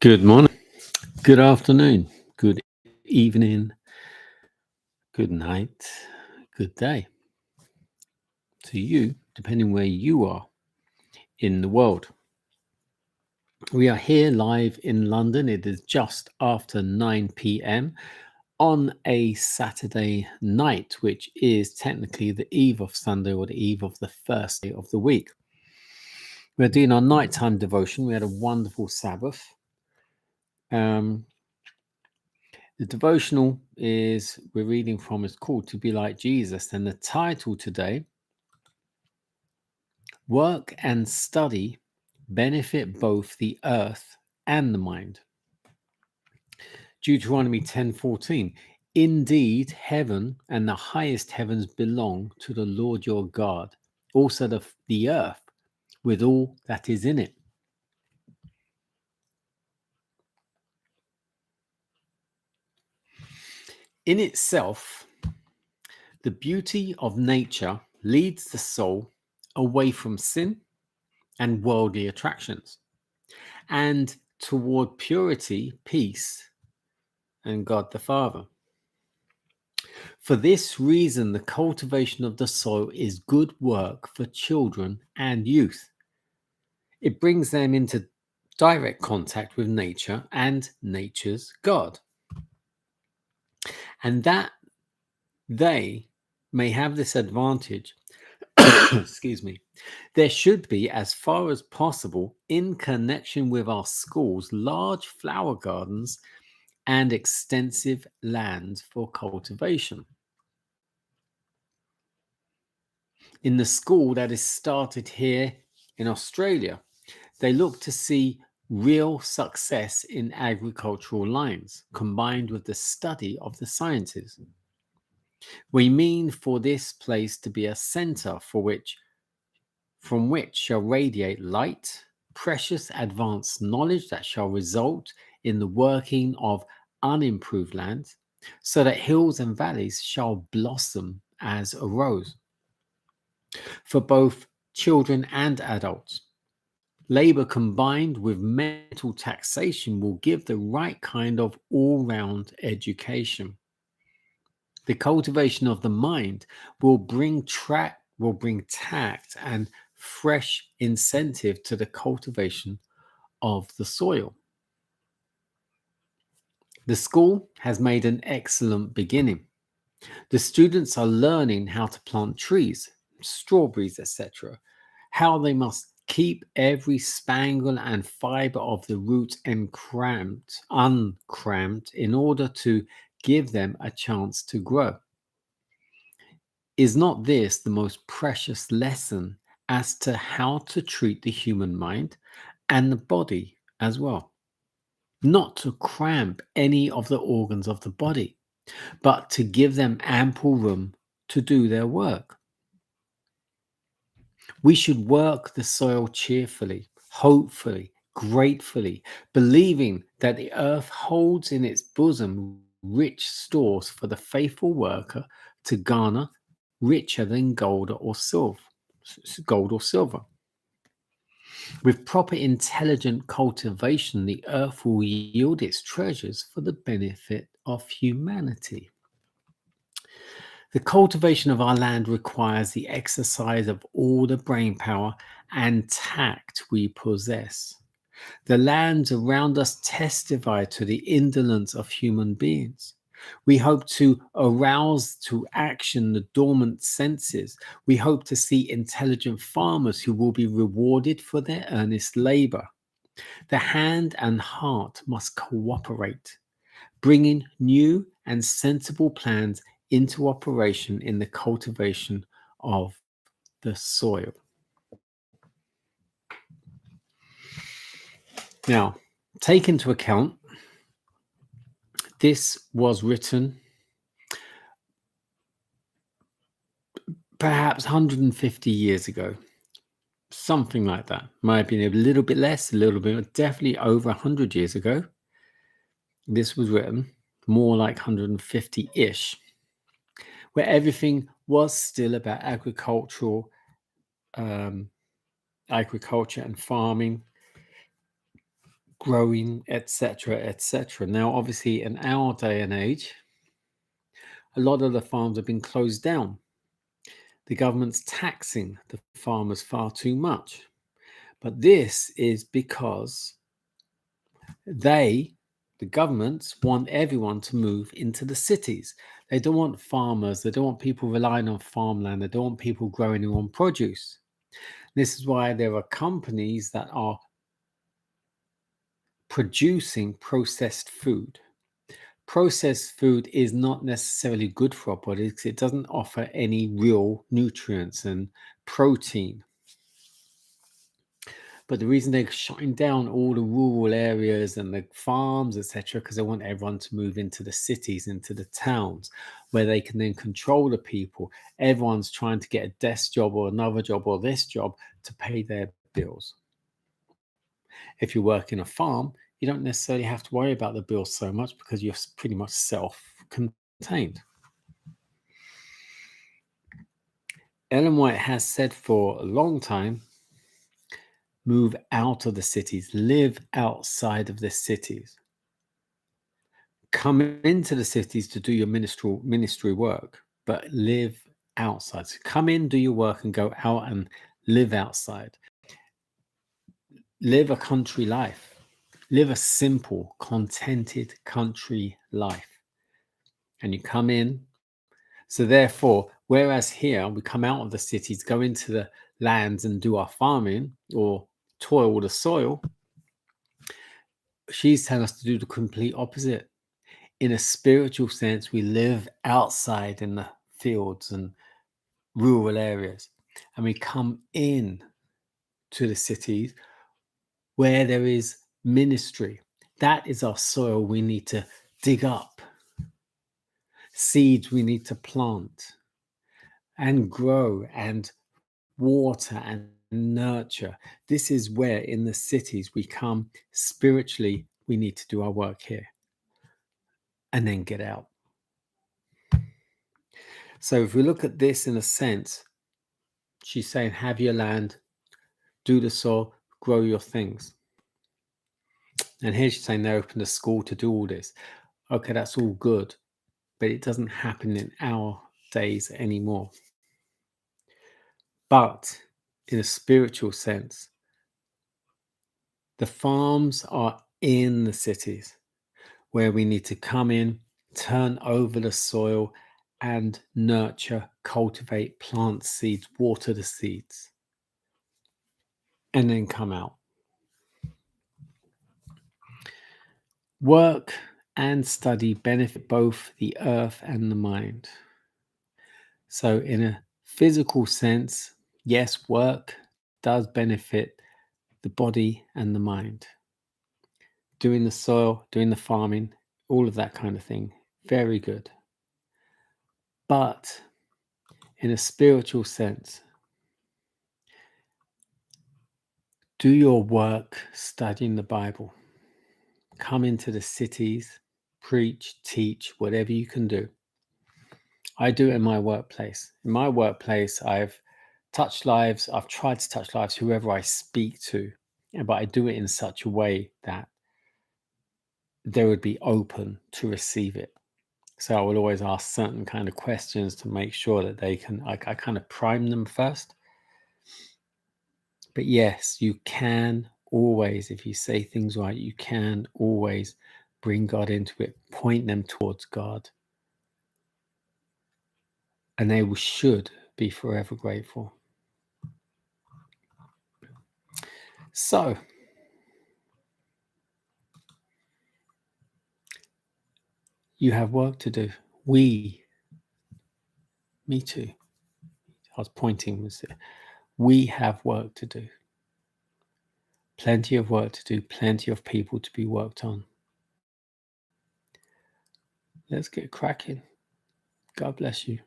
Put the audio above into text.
Good morning, good afternoon, good evening, good night, good day to you, depending where you are in the world. We are here live in London. It is just after 9 p.m. on a Saturday night, which is technically the eve of Sunday or the eve of the first day of the week. We're doing our nighttime devotion. We had a wonderful Sabbath. The devotional we're reading from is called To Be Like Jesus. And the title today, Work and Study Benefit Both the Earth and the Mind. Deuteronomy 10:14. Indeed, heaven and the highest heavens belong to the Lord your God, also the earth with all that is in it. In itself, the beauty of nature leads the soul away from sin and worldly attractions, and toward purity, peace, and God the Father. For this reason, the cultivation of the soil is good work for children and youth. It brings them into direct contact with nature and nature's God, and that they may have this advantage. Excuse me. There should be, as far as possible, in connection with our schools, large flower gardens and extensive land for cultivation. In the school that is started here in Australia, they look to see real success in agricultural lines, combined with the study of the sciences. We mean for this place to be a centre from which shall radiate light, precious advanced knowledge that shall result in the working of unimproved land, so that hills and valleys shall blossom as a rose. For both children and adults, labor combined with mental taxation will give the right kind of all-round education. The cultivation of the mind will bring tact and fresh incentive to the cultivation of the soil. The school has made an excellent beginning. The students are learning how to plant trees, strawberries, etc., how they must keep every spangle and fiber of the root uncramped in order to give them a chance to grow. Is not this the most precious lesson as to how to treat the human mind and the body as well? Not to cramp any of the organs of the body, but to give them ample room to do their work. We should work the soil cheerfully, hopefully, gratefully, believing that the earth holds in its bosom rich stores for the faithful worker to garner, richer than gold or silver. With proper intelligent cultivation, the earth will yield its treasures for the benefit of humanity. The cultivation of our land requires the exercise of all the brain power and tact we possess. The lands around us testify to the indolence of human beings. We hope to arouse to action the dormant senses. We hope to see intelligent farmers who will be rewarded for their earnest labor. The hand and heart must cooperate, bringing new and sensible plans into operation in the cultivation of the soil. Now, take into account, this was written perhaps 150 years ago, something like that. Might have been a little bit less, a little bit, definitely over 100 years ago. This was written more like 150-ish, where everything was still about agriculture and farming, growing, etc., etc. Now, obviously, in our day and age, a lot of the farms have been closed down. The government's taxing the farmers far too much. But this is because the governments want everyone to move into the cities. They don't want farmers. They don't want people relying on farmland. They don't want people growing their own produce. This is why there are companies that are producing processed food. Processed food is not necessarily good for our bodies because it doesn't offer any real nutrients and protein. But the reason they're shutting down all the rural areas and the farms, etc., because they want everyone to move into the cities, into the towns, where they can then control the people. Everyone's trying to get a desk job or another job or this job to pay their bills. If you work in a farm, you don't necessarily have to worry about the bills so much because you're pretty much self-contained. Ellen White has said for a long time, move out of the cities, live outside of the cities. Come into the cities to do your ministry work, but live outside. So come in, do your work, and go out and live outside. Live a country life. Live a simple, contented country life. And you come in. So therefore, whereas here we come out of the cities, go into the lands and do our farming or toil the soil, she's telling us to do the complete opposite. In a spiritual sense, we live outside in the fields and rural areas, and we come in to the cities where there is ministry. That is our soil we need to dig up, seeds we need to plant and grow and water and nurture. This is where in the cities we come spiritually. We need to do our work here and then get out. So if we look at this in a sense, she's saying, have your land, do the soil, grow your things. And here she's saying they opened a school to do all this. Okay, that's all good, but it doesn't happen in our days anymore. But in a spiritual sense, the farms are in the cities where we need to come in, turn over the soil and nurture, cultivate, plant seeds, water the seeds, and then come out. Work and study benefit both the earth and the mind. So in a physical sense, yes, work does benefit the body and the mind. Doing the soil, doing the farming, all of that kind of thing, very good. But in a spiritual sense, do your work studying the Bible. Come into the cities, preach, teach, whatever you can do. I do it in my workplace. In my workplace, I've touched lives. I've tried to touch lives, whoever I speak to, but I do it in such a way that they would be open to receive it. So I will always ask certain kind of questions to make sure that they can, I kind of prime them first. But yes, you can always, if you say things right, you can always bring God into it, point them towards God. And they should be forever grateful. So, you have work to do. Me too. I was pointing. We have work to do. Plenty of work to do. Plenty of people to be worked on. Let's get cracking. God bless you.